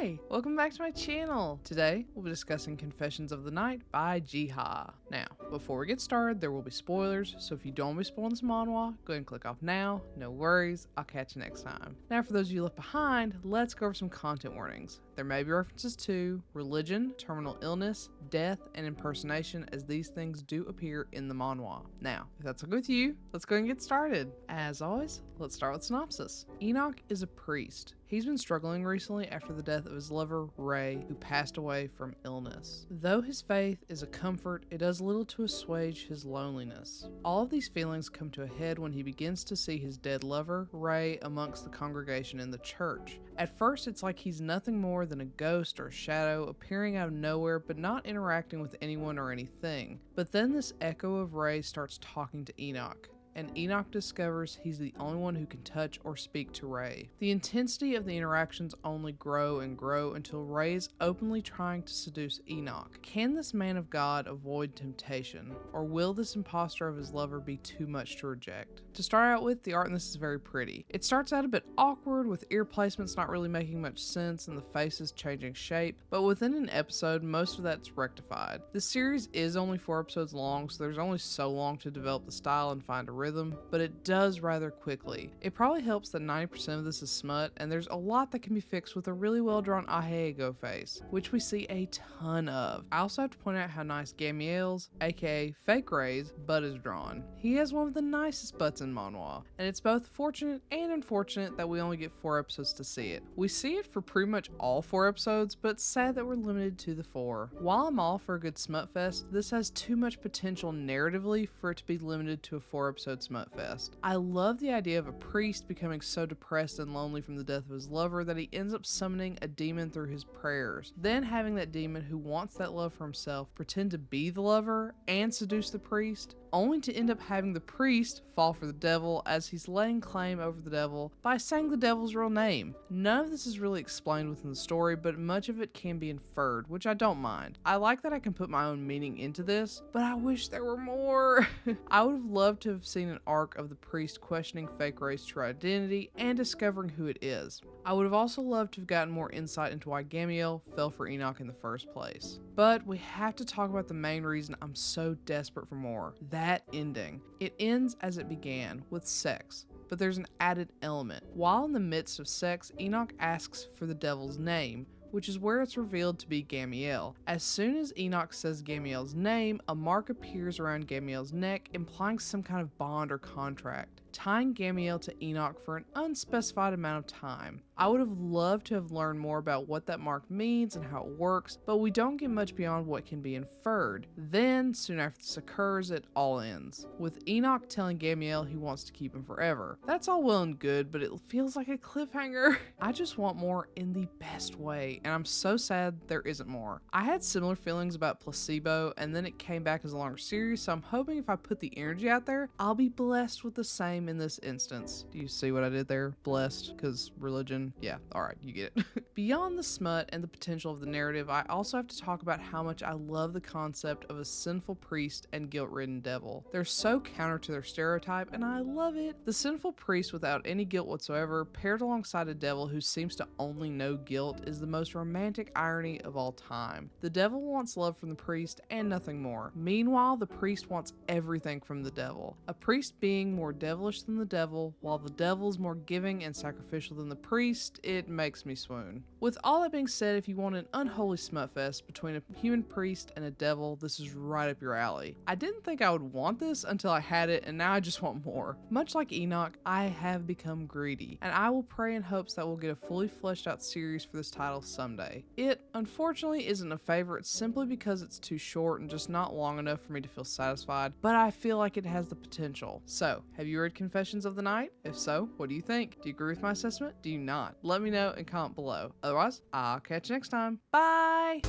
Hi, welcome back to my channel. Today, we'll be discussing Confessions of the Night by JIHA. Now, before we get started, there will be spoilers, so if you don't want to be spoiling this manhwa, go ahead and click off now. No worries, I'll catch you next time. Now, for those of you left behind, let's go over some content warnings. There may be references to religion, terminal illness, death, and impersonation, as these things do appear in the manhwa. Now, if that's okay with you, let's go ahead and get started. As always, let's start with synopsis. Enoch is a priest. He's been struggling recently after the death of his lover, Ray, who passed away from illness. Though his faith is a comfort, it does little to assuage his loneliness. All of these feelings come to a head when he begins to see his dead lover, Ray, amongst the congregation in the church. At first, it's like he's nothing more than a ghost or a shadow appearing out of nowhere but not interacting with anyone or anything. But then this echo of Ray starts talking to Enoch, and Enoch discovers he's the only one who can touch or speak to Ray. The intensity of the interactions only grow and grow until Ray is openly trying to seduce Enoch. Can this man of God avoid temptation, or will this imposter of his lover be too much to reject? To start out with, the art in this is very pretty. It starts out a bit awkward, with ear placements not really making much sense and the faces changing shape, but within an episode, most of that's rectified. This series is only 4 episodes long, so there's only so long to develop the style and find a rhythm, but it does rather quickly. It probably helps that 90% of this is smut, and there's a lot that can be fixed with a really well drawn ahego face, which we see a ton of. I also have to point out how nice Gamiel's, aka Fake Ray's, butt is drawn. He has one of the nicest butts in manhwa, and it's both fortunate and unfortunate that we only get 4 episodes to see it. We see it for pretty much all 4 episodes, but it's sad that we're limited to the 4. While I'm all for a good smut fest, this has too much potential narratively for it to be limited to a 4-episode smut fest. I love the idea of a priest becoming so depressed and lonely from the death of his lover that he ends up summoning a demon through his prayers, then having that demon who wants that love for himself pretend to be the lover and seduce the priest, only to end up having the priest fall for the devil as he's laying claim over the devil by saying the devil's real name. None of this is really explained within the story, but much of it can be inferred, which I don't mind. I like that I can put my own meaning into this, but I wish there were more. I would have loved to have seen an arc of the priest questioning Fake Ray's true identity and discovering who it is. I would have also loved to have gotten more insight into why Gamiel fell for Enoch in the first place. But we have to talk about the main reason I'm so desperate for more. That ending. It ends as it began, with sex. But there's an added element. While in the midst of sex, Enoch asks for the devil's name, which is where it's revealed to be Gamiel. As soon as Enoch says Gamiel's name, a mark appears around Gamiel's neck, implying some kind of bond or contract, tying Gamiel to Enoch for an unspecified amount of time. I would have loved to have learned more about what that mark means and how it works, but we don't get much beyond what can be inferred. Then, soon after this occurs, it all ends, with Enoch telling Gamiel he wants to keep him forever. That's all well and good, but it feels like a cliffhanger. I just want more in the best way, and I'm so sad there isn't more. I had similar feelings about Placebo, and then it came back as a longer series, so I'm hoping if I put the energy out there, I'll be blessed with the same in this instance. Do you see what I did there? Blessed, because religion. Yeah, alright, you get it. Beyond the smut and the potential of the narrative, I also have to talk about how much I love the concept of a sinful priest and guilt-ridden devil. They're so counter to their stereotype, and I love it. The sinful priest without any guilt whatsoever, paired alongside a devil who seems to only know guilt, is the most romantic irony of all time. The devil wants love from the priest and nothing more. Meanwhile, the priest wants everything from the devil. A priest being more devilish than the devil, while the devil's more giving and sacrificial than the priest, it makes me swoon. With all that being said, if you want an unholy smutfest between a human priest and a devil, this is right up your alley. I didn't think I would want this until I had it, and now I just want more. Much like Enoch, I have become greedy, and I will pray in hopes that we'll get a fully fleshed out series for this title someday. It, unfortunately, isn't a favorite simply because it's too short and just not long enough for me to feel satisfied, but I feel like it has the potential. So, have you read Confessions of the Night? If so, what do you think? Do you agree with my assessment? Do you not? Let me know and comment below. Otherwise, I'll catch you next time. Bye!